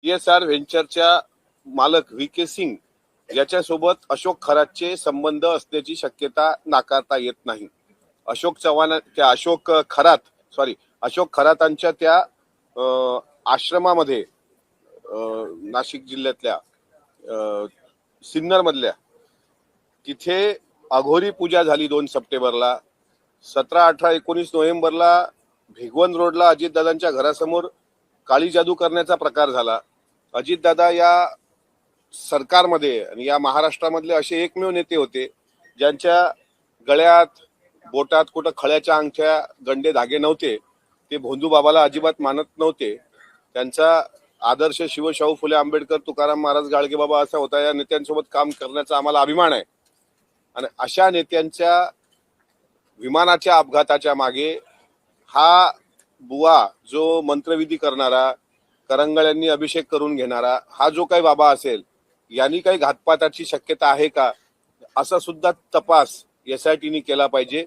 ESR व्हेंचरच्या मालक VK Singh याच्यासोबत अशोक खरातचे संबंध असण्याची शक्यता नाकारता येत नाही. अशोक खरातांच्या त्या आश्रमामध्ये नाशिक जिल्ह्यातल्या सिन्नर मधल्या तिथे अघोरी पूजा झाली 2 सप्टेंबरला. 17, 18, 19 नोव्हेंबरला भिगवण रोडला अजितदादांच्या घरासमोर काळी जादू करण्याचा प्रकार झाला. अजितदादा या सरकारमध्ये आणि या महाराष्ट्रामधले असे एकमेव नेते होते ज्यांच्या गळ्यात बोटात कुठं खळ्याच्या अंगठ्या गंडे धागे नव्हते. ते भोंदू बाबाला अजिबात मानत नव्हते. त्यांचा आदर्श शिवशाहू फुले आंबेडकर तुकाराम महाराज गाडगे बाबा असा होता. या नेत्यांसोबत काम करण्याचा आम्हाला अभिमान आहे. आणि अशा नेत्यांच्या विमानाच्या अपघाताच्या मागे हा बुवा जो मंत्रविधी करणारा, करंगळ्यांनी अभिषेक करून घेणारा हा जो काही बाबा असेल, यांनी काही घातपाताची शक्यता आहे का, असा सुद्धा तपास SITने केला पाहिजे.